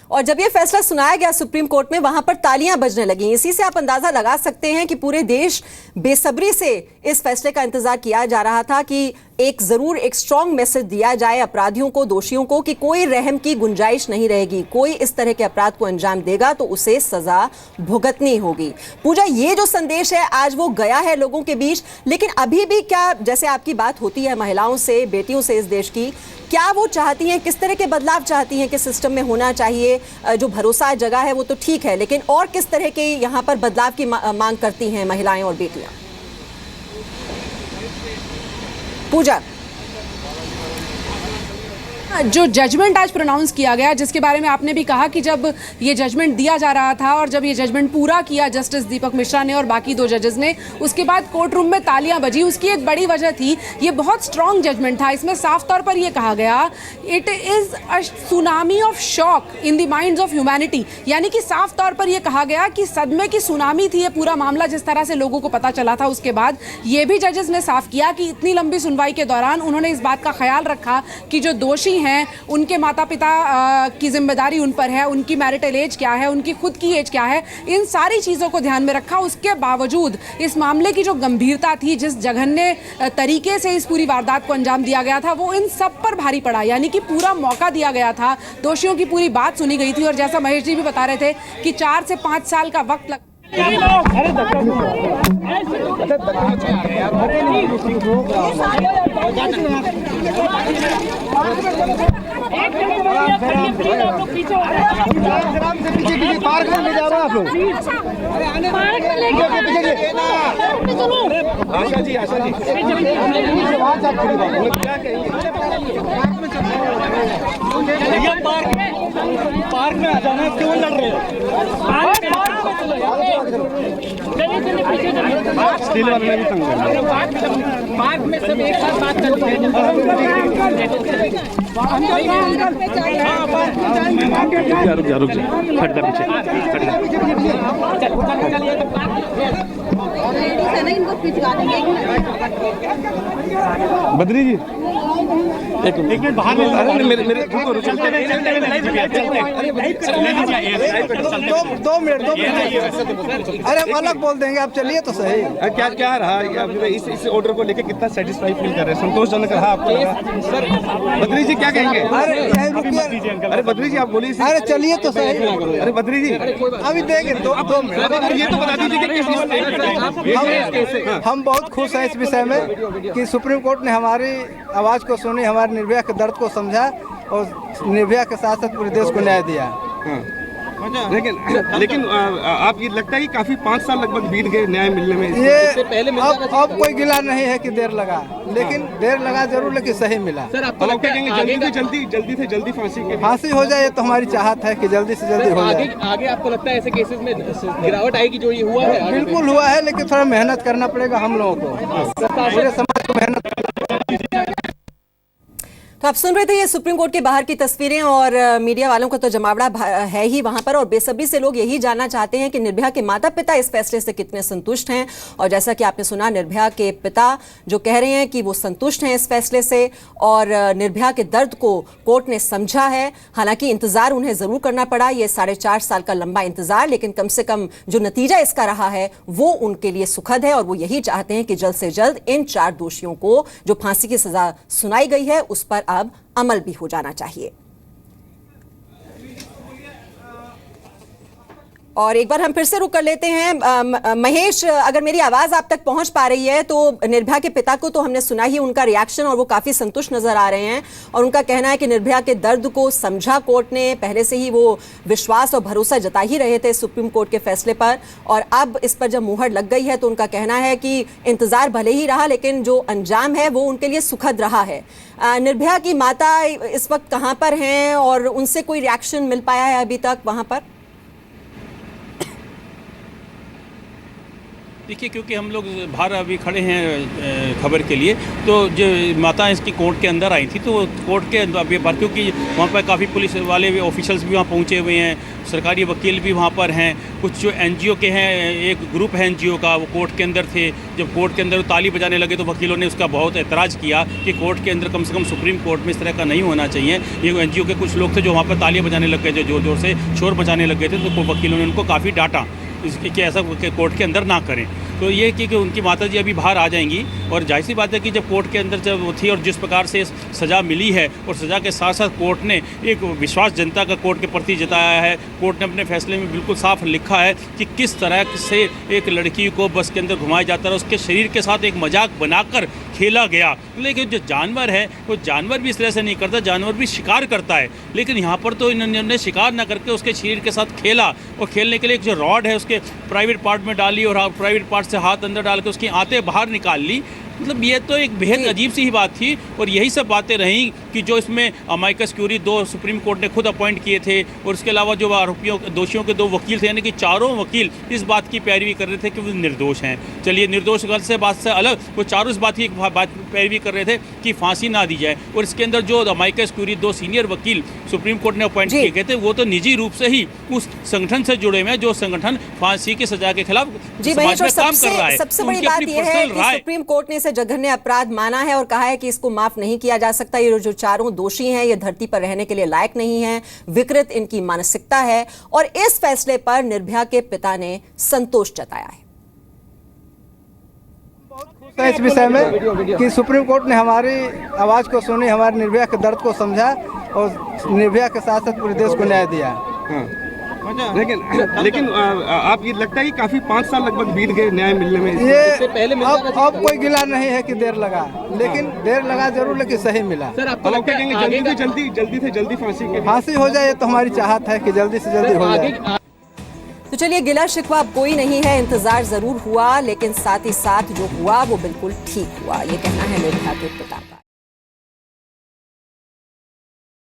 और जब ये फैसला सुनाया गया सुप्रीम कोर्ट में, वहां पर तालियां बजने लगी। इसी से आप अंदाजा लगा सकते हैं कि पूरे देश बेसब्री से इस फैसले का इंतजार किया जा रहा था कि एक स्ट्रांग मैसेज दिया जाए अपराधियों को, दोषियों को, कि कोई रहम की गुंजाइश नहीं रहेगी। कोई इस तरह के अपराध को अंजाम देगा तो उसे सजा भुगतनी होगी। पूजा, ये जो संदेश है आज वो गया है लोगों के बीच, लेकिन अभी भी क्या, जैसे आपकी बात होती है महिलाओं से, बेटियों से इस देश की, क्या वो चाहती हैं, किस तरह के बदलाव चाहती हैं कि सिस्टम में होना चाहिए? जो भरोसा जगह है वो तो ठीक है, लेकिन और किस तरह के यहाँ पर बदलाव की मांग करती हैं महिलाएं और बेटियां? पूजा, जो जजमेंट आज प्रोनाउंस किया गया, जिसके बारे में आपने भी कहा कि जब ये जजमेंट दिया जा रहा था और जब ये जजमेंट पूरा किया जस्टिस दीपक मिश्रा ने और बाकी 2 जजेस ने, उसके बाद कोर्ट रूम में तालियां बजी। उसकी एक बड़ी वजह थी, ये बहुत स्ट्रॉन्ग जजमेंट था। इसमें साफ तौर पर ये कहा गया, it is a tsunami of shock in the minds of humanity. यानी कि साफ तौर पर यह कहा गया कि सदमे की सुनामी थी ये पूरा मामला, जिस तरह से लोगों को पता चला था। उसके बाद ये भी जजेस ने साफ किया कि इतनी लंबी सुनवाई के दौरान उन्होंने इस बात का ख्याल रखा कि जो दोषी हैं उनके माता पिता की जिम्मेदारी उन पर है, उनकी मैरिटल एज क्या है, उनकी खुद की एज क्या है, इन सारी चीज़ों को ध्यान में रखा। उसके बावजूद इस मामले की जो गंभीरता थी, जिस जघन्य तरीके से इस पूरी वारदात को अंजाम दिया गया था, वो इन सब पर भारी पड़ा। यानी कि पूरा मौका दिया गया था, दोषियों की पूरी बात सुनी गई थी। और जैसा महेश जी भी बता रहे थे कि 4 से 5 साल का वक्त लग पार्क में ले जा रहा आप लोग, आशा जी, आशा जी पार्क में आ जाना, क्यों लड़ रहे हो? स्टील वाले भी तंग पार्क में सब एक साथ बात करते हैं। रुक जा, हट जा पीछे, बद्री जी एक मिनट बाहर मेरे 2 मिनट अरे हम अलग बोल देंगे, आप चलिए तो सही। क्या क्या रहा इस ऑर्डर को लेके, कितना सेटिस्फाई फील कर रहे हैं, संतोषजनक रहा आपको? सर बद्री जी क्या कहेंगे? अरे बद्री जी आप बोलिए। अरे चलिए तो सही। अरे बद्री जी अभी देंगे 2 मिनट, ये तो बता दीजिए कि हम बहुत खुश हैं इस विषय में कि सुप्रीम कोर्ट ने हमारी आवाज़ को सुनी, हमारे निर्भया के दर्द को समझा और निर्भया के साथ साथ पूरे देश को न्याय दिया। लेकिन आप ये लगता है कि काफी 5 साल लगभग बीत गए न्याय मिलने में। ये पहले अब कोई गिला नहीं है कि देर लगा, लेकिन देर लगा जरूर, लेकिन सही मिला। सर आपको लगता है जल्दी से जल्दी फांसी हो जाए, तो हमारी चाहत है कि जल्दी से जल्दी हो जाए। आगे आपको लगता है ऐसे केसेस में गिरावट आएगी जो ये हुआ है? बिल्कुल हुआ है, लेकिन थोड़ा मेहनत करना पड़ेगा हम लोगों को, पूरे समाज को मेहनत। तो आप सुन रहे थे ये सुप्रीम कोर्ट के बाहर की तस्वीरें, और मीडिया वालों का तो जमावड़ा है ही वहां पर, और बेसब्री से लोग यही जानना चाहते हैं कि निर्भया के माता पिता इस फैसले से कितने संतुष्ट हैं। और जैसा कि आपने सुना, निर्भया के पिता जो कह रहे हैं कि वो संतुष्ट हैं इस फैसले से, और निर्भया के दर्द को कोर्ट ने समझा है। हालांकि इंतजार उन्हें जरूर करना पड़ा, ये 4.5 साल का लंबा इंतजार, लेकिन कम से कम जो नतीजा इसका रहा है वो उनके लिए सुखद है। और वो यही चाहते हैं कि जल्द से जल्द इन 4 दोषियों को जो फांसी की सजा सुनाई गई है उस पर अब अमल भी हो जाना चाहिए। और एक बार हम फिर से रुक कर लेते हैं। महेश, अगर मेरी आवाज आप तक पहुंच पा रही है, तो निर्भया के पिता को तो हमने सुना ही उनका रिएक्शन, और वो काफी संतुष्ट नजर आ रहे हैं। और उनका कहना है कि निर्भया के दर्द को समझा कोर्ट ने, पहले से ही वो विश्वास और भरोसा जता ही रहे थे सुप्रीम कोर्ट के फैसले पर, और अब इस पर जब मुहर लग गई है तो उनका कहना है कि इंतजार भले ही रहा, लेकिन जो अंजाम है वो उनके लिए सुखद रहा है। निर्भया की माता इस वक्त कहां पर हैं, और उनसे कोई रिएक्शन मिल पाया है अभी तक वहां पर? देखिए, क्योंकि हम लोग बाहर अभी खड़े हैं खबर के लिए, तो जो माता इसकी कोर्ट के अंदर आई थी, तो कोर्ट के अभी बार, क्योंकि वहाँ पर काफ़ी पुलिस वाले भी ऑफिशियल्स भी वहाँ पहुँचे हुए हैं, सरकारी वकील भी वहाँ पर हैं, कुछ जो एनजीओ के हैं, एक ग्रुप है एनजीओ का, वो कोर्ट के अंदर थे। जब कोर्ट के अंदर ताली बजाने लगे तो वकीलों ने उसका बहुत एतराज़ किया कि कोर्ट के अंदर कम से कम सुप्रीम कोर्ट में इस तरह का नहीं होना चाहिए। ये एनजीओ के कुछ लोग थे जो वहाँ पर तालियां बजाने लग गए, जो ज़ोर ज़ोर से शोर बजाने लग गए थे, तो वकीलों ने उनको काफ़ी डांटा कि ऐसा कोर्ट के अंदर ना करें। तो ये कि उनकी माताजी अभी बाहर आ जाएंगी, और जाहिर सी बात है कि जब कोर्ट के अंदर जब वो थी और जिस प्रकार से सज़ा मिली है, और सज़ा के साथ साथ कोर्ट ने एक विश्वास जनता का कोर्ट के प्रति जताया है। कोर्ट ने अपने फैसले में बिल्कुल साफ लिखा है कि किस तरह से एक लड़की को बस के अंदर घुमाया जाता है, उसके शरीर के साथ एक मजाक बनाकर खेला गया। लेकिन जो जानवर है वो जानवर भी इस तरह से नहीं करता, जानवर भी शिकार करता है, लेकिन यहाँ पर तो इन्होंने शिकार ना करके उसके शरीर के साथ खेला, और खेलने के लिए एक जो रॉड है उसके प्राइवेट पार्ट में डाली, और प्राइवेट पार्ट से हाथ अंदर डाल के उसकी आंतें बाहर निकाल ली। मतलब ये तो एक बेहद अजीब सी ही बात थी, और यही सब बातें रहीं कि जो इसमें अमाइकस क्यूरी 2 सुप्रीम कोर्ट ने खुद अपॉइंट किए थे, और उसके अलावा जो आरोपियों दोषियों के 2 वकील थे, यानी कि चारों वकील इस बात की पैरवी कर रहे थे कि वो निर्दोष हैं। चलिए, निर्दोष गलत से बात से अलग, वो चारों इस बात की पैरवी कर रहे थे कि फांसी ना दी जाए। और इसके अंदर जो अमाइकस क्यूरी 2 सीनियर वकील सुप्रीम कोर्ट ने अपॉइंट किए गए थे, वो तो निजी रूप से ही उस संगठन से जुड़े हुए हैं जो संगठन फांसी की सजा के खिलाफ समाज में काम कर रहा है। सबसे बड़ी बात यह है कि सुप्रीम कोर्ट ने इसे जघन्य अपराध माना है और कहा है कि इसको माफ नहीं किया जा सकता। ये जो चारों दोषी हैं ये धरती पर रहने के लिए लायक नहीं हैं, विकृत इनकी मानसिकता है, और इस फैसले पर निर्भया के पिता ने संतोष जताया है। इस विषय में कि सुप्रीम कोर्ट ने हमारी आवाज को सुनी, हमारे निर्भया के दर्द को समझा, और निर्भया के साथ साथ पूरे देश को न्याय दिया। लेकिन आप ये लगता है कि काफी 5 साल लगभग बीत गए न्याय मिलने में। ये पहले अब कोई गिला नहीं है कि देर लगा, लेकिन देर लगा जरूर, लेकिन सही मिला। सर, आपको लगता है जल्दी फांसी हो जाए, तो हमारी चाहत है कि जल्दी से जल्दी हो जाए। तो चलिए, गिला शिकवा अब कोई नहीं है, इंतजार जरूर हुआ, लेकिन साथ ही साथ जो हुआ वो बिल्कुल ठीक हुआ, ये कहना है निर्भया के पिता का।